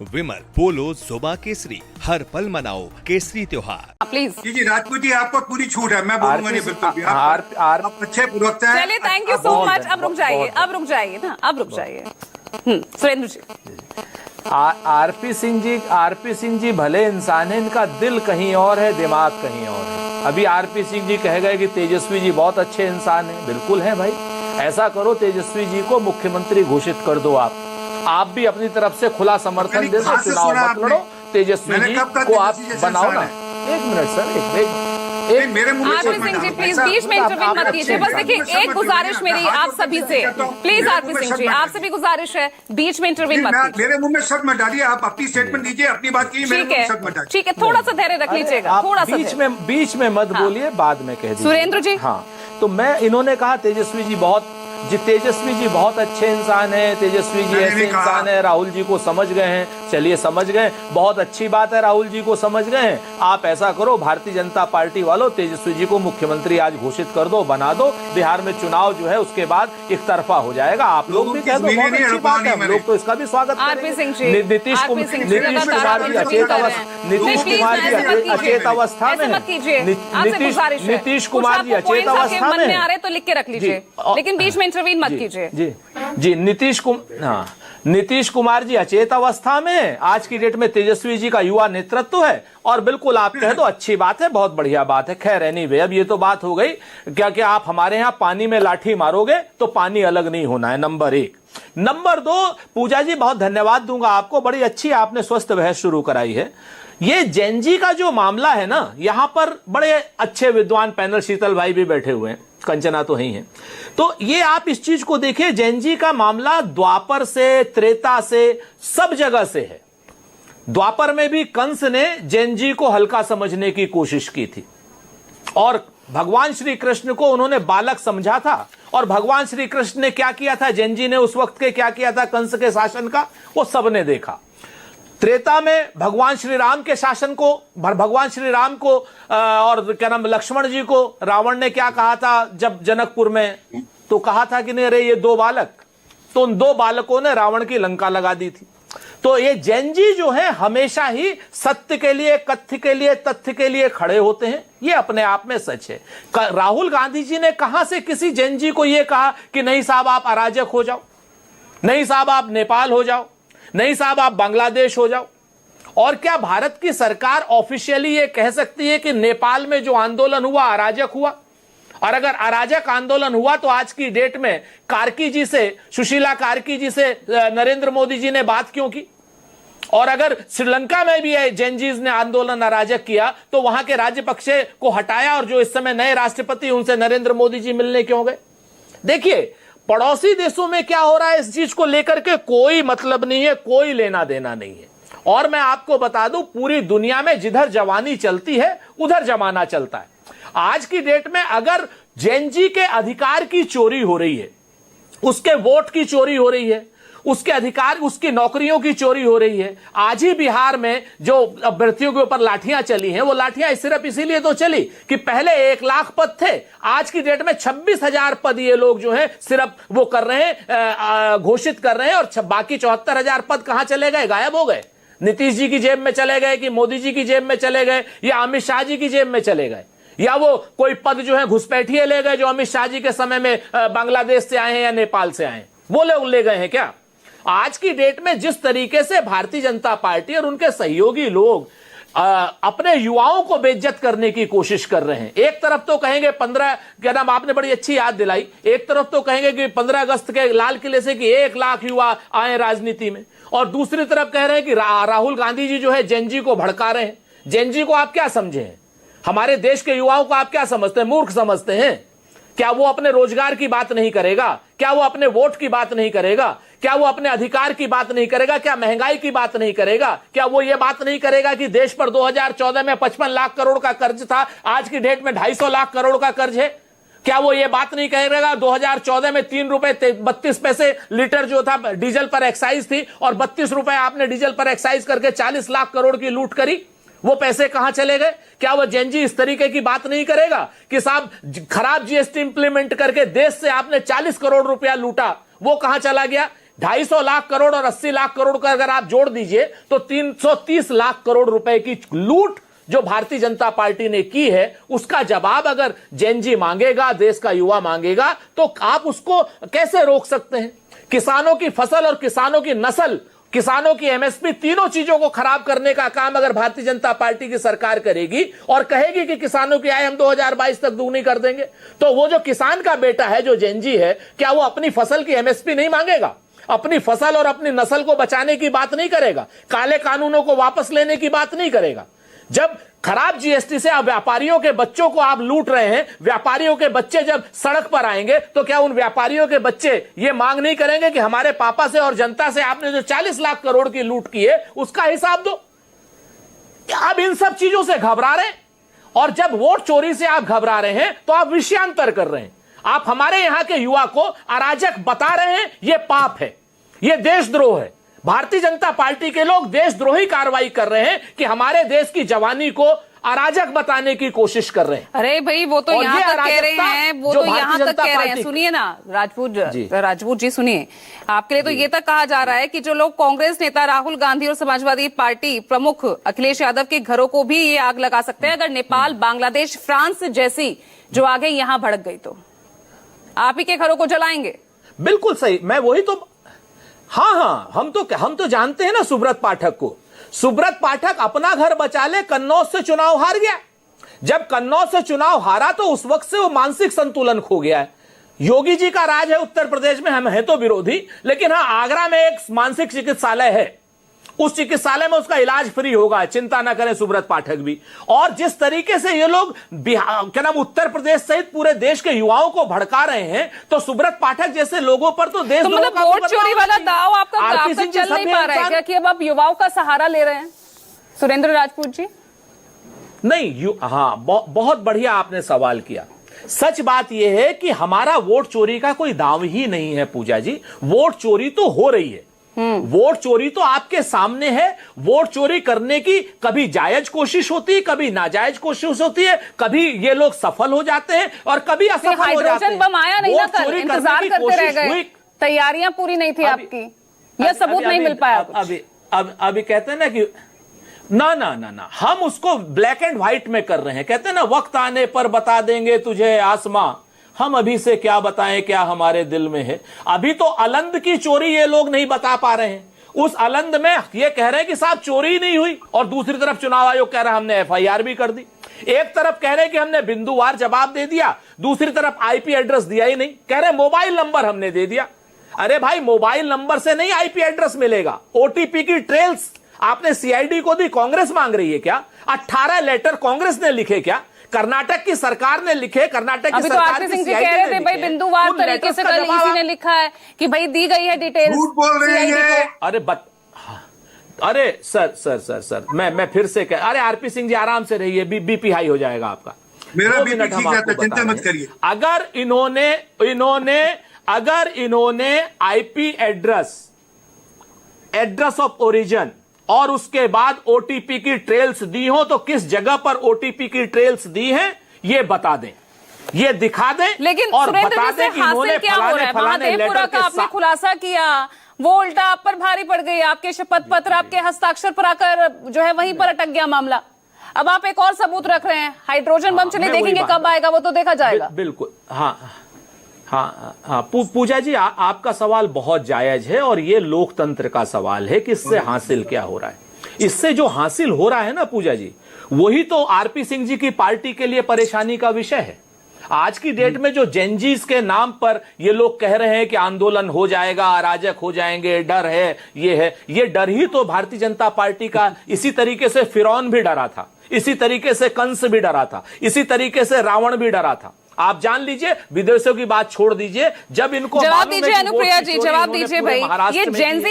विमल, पोलो, जोबा केसरी, हर पल मनाओ केसरी त्योहार। प्लीज जी राजपूत जी, आपको पूरी छूट है, मैं बोलूंगा नहीं बिल्कुल भी। आप अच्छे प्रवक्ता हैं। चलिए, थैंक यू सो मच। अब रुक जाइए ना, अब रुक जाइए। सुरेंद्र जी। आरपी सिंह जी भले इंसान है, इनका दिल कहीं और है, दिमाग कहीं और है। अभी आरपी सिंह जी कह गए कि तेजस्वी जी बहुत अच्छे इंसान हैं। बिल्कुल है भाई। ऐसा करो, तेजस्वी जी को मुख्यमंत्री घोषित कर दो। आप भी अपनी तरफ से खुला समर्थन दे दो, चुनाव मत लड़ो, तेजस्वी जी को आप बनाओ ना। एक मिनट सर, मेरे मुंह आरपी सिंह जी प्लीज बीच में इंटरवीन मत कीजिए। बस देखिए, एक गुजारिश मेरी आप सभी से, प्लीज आरपी सिंह जी आपसे भी गुजारिश है, बीच में इंटरवीन मत कीजिए। मेरे मुंह में शब्द मत डालिए, आप अपनी स्टेटमेंट दीजिए, अपनी बात कीजिए, मेरे मुंह में शब्द मत डालिए। ठीक है, थोड़ा सा धैर्य रख लीजिएगा, थोड़ा सा बीच में मत बोलिए, बाद में कह दीजिए। सुरेंद्र जी। हाँ, तो इन्होंने कहा तेजस्वी जी बहुत अच्छे इंसान हैं, तेजस्वी जी ऐसे इंसान है, राहुल जी को समझ गए हैं। चलिए, समझ गए, बहुत अच्छी बात है, राहुल जी को समझ गए हैं। आप ऐसा करो, भारतीय जनता पार्टी वालों, तेजस्वी जी को मुख्यमंत्री आज घोषित कर दो, बना दो। बिहार में चुनाव जो है उसके बाद एक तरफा हो जाएगा। आप लोग भी कह दो, बहुत अच्छी बात है, हम लोग तो इसका भी स्वागत करेंगे। नीतीश कुमार जी अचेत अवस्था में, नीतीश कुमार जी अचेत अवस्था में आ रहे तो लिख के रख लीजिए, लेकिन बीच में इंटरवीन मत कीजिए। जी नीतीश कुमार जी अचेत अवस्था में है। आज की डेट में तेजस्वी जी का युवा नेतृत्व है, और बिल्कुल आप कह दो, अच्छी बात है, बहुत बढ़िया बात है। खैर एनीवे, अब ये तो बात हो गई क्या आप हमारे यहाँ पानी में लाठी मारोगे तो पानी अलग नहीं होना है, नंबर 1। नंबर 2, पूजा जी बहुत धन्यवाद दूंगा आपको, बड़ी अच्छी आपने स्वस्थ बहस शुरू कराई है। ये जेनजी का जो मामला है ना, यहां पर बड़े अच्छे विद्वान पैनल, शीतल भाई भी बैठे हुए हैं, कंचना तो ही है। तो ये आप इस चीज को देखिए, जेनजी का मामला द्वापर से, त्रेता से, सब जगह से है। द्वापर में भी कंस ने जेनजी को हल्का समझने की कोशिश की थी, और भगवान श्री कृष्ण को उन्होंने बालक समझा था। और भगवान श्री कृष्ण ने क्या किया था, जेनजी ने उस वक्त के क्या किया था कंस के शासन का, वो सबने देखा। त्रेता में भगवान श्री राम के शासन को, भगवान श्री राम को और क्या नाम, लक्ष्मण जी को रावण ने क्या कहा था जब जनकपुर में, तो कहा था कि नहीं अरे ये 2 बालक, तो उन 2 बालकों ने रावण की लंका लगा दी थी। तो ये जेनजी जो है हमेशा ही सत्य के लिए, कथ्य के लिए, तथ्य के लिए खड़े होते हैं। ये अपने आप में सच है। राहुल गांधी जी ने कहां से किसी जेनजी को यह कहा कि नहीं साहब आप अराजक हो जाओ, नहीं साहब आप नेपाल हो जाओ, नहीं साहब आप बांग्लादेश हो जाओ? और क्या भारत की सरकार ऑफिशियली ये कह सकती है कि नेपाल में जो आंदोलन हुआ अराजक हुआ? और अगर अराजक आंदोलन हुआ तो आज की डेट में कार्की जी से, सुशीला कार्की जी से नरेंद्र मोदी जी ने बात क्यों की? और अगर श्रीलंका में भी जेनजीज ने आंदोलन अराजक किया तो वहां के राजपक्षे को हटाया, और जो इस समय नए राष्ट्रपति उनसे नरेंद्र मोदी जी मिलने क्यों गए? देखिए, पड़ोसी देशों में क्या हो रहा है इस चीज को लेकर के कोई मतलब नहीं है, कोई लेना देना नहीं है। और मैं आपको बता दूं, पूरी दुनिया में जिधर जवानी चलती है उधर जमाना चलता है। आज की डेट में अगर जेनजी के अधिकार की चोरी हो रही है, उसके वोट की चोरी हो रही है, उसके अधिकार, उसकी नौकरियों की चोरी हो रही है। आज ही बिहार में जो अभ्यर्थियों के ऊपर लाठियां चली हैं, वो लाठियां सिर्फ इसीलिए तो चली कि पहले 1 लाख पद थे, आज की डेट में 26,000 पद ये लोग जो हैं सिर्फ वो कर रहे हैं, घोषित कर रहे हैं, और बाकी 74,000 पद कहां चले गए, गायब हो गए। नीतीश जी की जेब में चले गए कि मोदी जी की जेब में चले गए, या अमित शाह जी की जेब में चले गए, या वो कोई पद जो है घुसपैठिए ले गए जो अमित शाह जी के समय में बांग्लादेश से आए हैं या नेपाल से आए हैं, वो लोग ले गए हैं क्या? आज की डेट में जिस तरीके से भारतीय जनता पार्टी और उनके सहयोगी लोग अपने युवाओं को बेइज्जत करने की कोशिश कर रहे हैं। एक तरफ तो कहेंगे 15, क्या नाम, आपने बड़ी अच्छी याद दिलाई, एक तरफ तो कहेंगे कि 15 अगस्त के लाल किले से कि 1 लाख युवा आए राजनीति में, और दूसरी तरफ कह रहे हैं कि राहुल गांधी जी जो है जेनजी को भड़का रहे हैं। जेनजी को आप क्या समझे हैं? हमारे देश के युवाओं को आप क्या समझते हैं? मूर्ख समझते हैं क्या? वो अपने रोजगार की बात नहीं करेगा क्या? वो अपने वोट की बात नहीं करेगा क्या? वो अपने अधिकार की बात नहीं करेगा क्या? महंगाई की बात नहीं करेगा क्या? वो ये बात नहीं करेगा कि देश पर 2014 में 55 लाख करोड़ का कर्ज था, आज की डेट में 250 लाख करोड़ का कर्ज है? क्या वो ये बात नहीं कहेगा 2014 में 3 रुपए 32 पैसे लीटर जो था डीजल पर एक्साइज थी, और 32 रुपए आपने डीजल पर एक्साइज करके 40 लाख करोड़ की लूट करी? वो पैसे कहां चले गए? क्या वो जेनजी इस तरीके की बात नहीं करेगा कि साहब खराब जीएसटी इंप्लीमेंट करके देश से आपने 40 करोड़ रुपया लूटा, वो कहां चला गया? 250 लाख करोड़ और 80 लाख करोड़ का अगर आप जोड़ दीजिए तो 330 लाख करोड़ रुपए की लूट जो भारतीय जनता पार्टी ने की है, उसका जवाब अगर जेनजी मांगेगा, देश का युवा मांगेगा, तो आप उसको कैसे रोक सकते हैं? किसानों की फसल और किसानों की नस्ल, किसानों की एमएसपी, तीनों चीजों को खराब करने का काम अगर भारतीय जनता पार्टी की सरकार करेगी और कहेगी कि किसानों की आय हम 2022 तक दुगनी कर देंगे, तो वो जो किसान का बेटा है, जो जेनजी है, क्या वो अपनी फसल की एमएसपी नहीं मांगेगा? अपनी फसल और अपनी नस्ल को बचाने की बात नहीं करेगा? काले कानूनों को वापस लेने की बात नहीं करेगा? जब खराब जीएसटी से आप व्यापारियों के बच्चों को आप लूट रहे हैं, व्यापारियों के बच्चे जब सड़क पर आएंगे तो क्या उन व्यापारियों के बच्चे ये मांग नहीं करेंगे कि हमारे पापा से और जनता से आपने जो 40 लाख करोड़ की लूट की है उसका हिसाब दो? आप इन सब चीजों से घबरा रहे हैं, और जब वोट चोरी से आप घबरा रहे हैं तो आप विषयांतर कर रहे हैं। आप हमारे यहां के युवा को अराजक बता रहे हैं, यह पाप है, यह देशद्रोह है। भारतीय जनता पार्टी के लोग देशद्रोही कार्रवाई कर रहे हैं कि हमारे देश की जवानी को अराजक बताने की कोशिश कर रहे हैं। अरे भाई, वो तो यहाँ तक कह रहे हैं, वो तो यहाँ तक कह रहे हैं। सुनिए ना राजपूत जी सुनिए, आपके लिए तो ये तक कहा जा रहा है कि जो लोग कांग्रेस नेता राहुल गांधी और समाजवादी पार्टी प्रमुख अखिलेश यादव के घरों को भी ये आग लगा सकते हैं अगर नेपाल, बांग्लादेश, फ्रांस जैसी जो आगे यहाँ भड़क गई तो आप ही के घरों को जलाएंगे। बिल्कुल सही, मैं वही तो, हाँ, हम तो जानते हैं ना सुब्रत पाठक को। सुब्रत पाठक अपना घर बचा ले, कन्नौज से चुनाव हार गया। जब कन्नौज से चुनाव हारा तो उस वक्त से वो मानसिक संतुलन खो गया है। योगी जी का राज है उत्तर प्रदेश में, हम हैं तो विरोधी, लेकिन हाँ, आगरा में एक मानसिक चिकित्सालय है, उस चिकित्सालय में उसका इलाज फ्री होगा, चिंता ना करें सुब्रत पाठक भी। और जिस तरीके से ये लोग क्या नाम उत्तर प्रदेश सहित पूरे देश के युवाओं को भड़का रहे हैं, तो सुब्रत पाठक जैसे लोगों पर तो देश, तो मतलब वोट चोरी वाला दाव आपका चल नहीं पा रहा है क्या कि अब आप युवाओं का सहारा ले रहे हैं? सुरेंद्र राजपूत जी नहीं, हाँ, बहुत बढ़िया आपने सवाल किया। सच बात यह है कि हमारा वोट चोरी का कोई दाव ही नहीं है पूजा जी। वोट चोरी तो हो रही है, वोट चोरी तो आपके सामने है। वोट चोरी करने की कभी जायज कोशिश होती है, कभी नाजायज कोशिश होती है, कभी ये लोग सफल हो जाते हैं और कभी असफल हो जाते हैं। हाइड्रोजन बम आया नहीं ना कल, इंतजार करते रह गए, तैयारियां पूरी नहीं थी आपकी, यह सबूत नहीं मिल पाया। अभी कहते हैं ना कि ना, हम उसको ब्लैक एंड व्हाइट में कर रहे हैं। कहते हैं ना, वक्त आने पर बता देंगे तुझे आसमां, हम अभी से क्या बताएं क्या हमारे दिल में है। अभी तो अलंद की चोरी ये लोग नहीं बता पा रहे हैं। उस अलंद में ये कह रहे हैं कि साहब चोरी ही नहीं हुई, और दूसरी तरफ चुनाव आयोग कह रहा है हमने एफआईआर भी कर दी। एक तरफ कह रहे हैं कि हमने बिंदुवार जवाब दे दिया, दूसरी तरफ आईपी एड्रेस दिया ही नहीं, कह रहे मोबाइल नंबर हमने दे दिया। अरे भाई, मोबाइल नंबर से नहीं आईपी एड्रेस मिलेगा, ओटीपी की ट्रेल्स आपने सीआईडी को दी, कांग्रेस मांग रही है क्या? 18 लेटर कांग्रेस ने लिखे क्या? कर्नाटक की सरकार ने लिखे, कर्नाटक की सरकार आरपी सिंह जी कह रहे थे भाई बिंदुवार तरीके से कल इसी ने लिखा है कि भाई दी गई है डिटेल्स। झूठ बोल रही है। अरे सर मैं फिर से अरे आरपी सिंह जी आराम से रहिए, बीपी हाई हो जाएगा आपका। मेरा बीपी ठीक रहता है, चिंता मत करिए। अगर इन्होंने आईपी एड्रेस ऑफ ओरिजिन और उसके बाद ओटीपी की ट्रेल्स दी हो, तो किस जगह पर ओटीपी की ट्रेल्स दी हैं ये बता दें, ये दिखा दें। लेकिन और बता दें कि हासिल क्या हो रहा है? महादेवपुरा का आपने खुलासा किया, वो उल्टा आप पर भारी पड़ गई, आपके शपथ पत्र आपके हस्ताक्षर पर आकर जो है वहीं पर अटक गया मामला। अब आप एक और सबूत रख रहे हैं, हाइड्रोजन बम। चलिए देखेंगे कब आएगा, वो तो देखा जाएगा। बिल्कुल, हाँ, पूजा जी आपका सवाल बहुत जायज है, और ये लोकतंत्र का सवाल है कि इससे हासिल क्या हो रहा है। इससे जो हासिल हो रहा है ना पूजा जी, वही तो आरपी सिंह जी की पार्टी के लिए परेशानी का विषय है। आज की डेट में जो जेनजीज के नाम पर ये लोग कह रहे हैं कि आंदोलन हो जाएगा, अराजक हो जाएंगे, डर है, ये डर ही तो भारतीय जनता पार्टी का। इसी तरीके से फिरौन भी डरा था, इसी तरीके से कंस भी डरा था, इसी तरीके से रावण भी डरा था। आप जान लीजिए, विदेशों की बात छोड़ दीजिए, जब इनको जवाब दीजिए अनुप्रिया जी, जवाब दीजिए भाई, ये जेनजी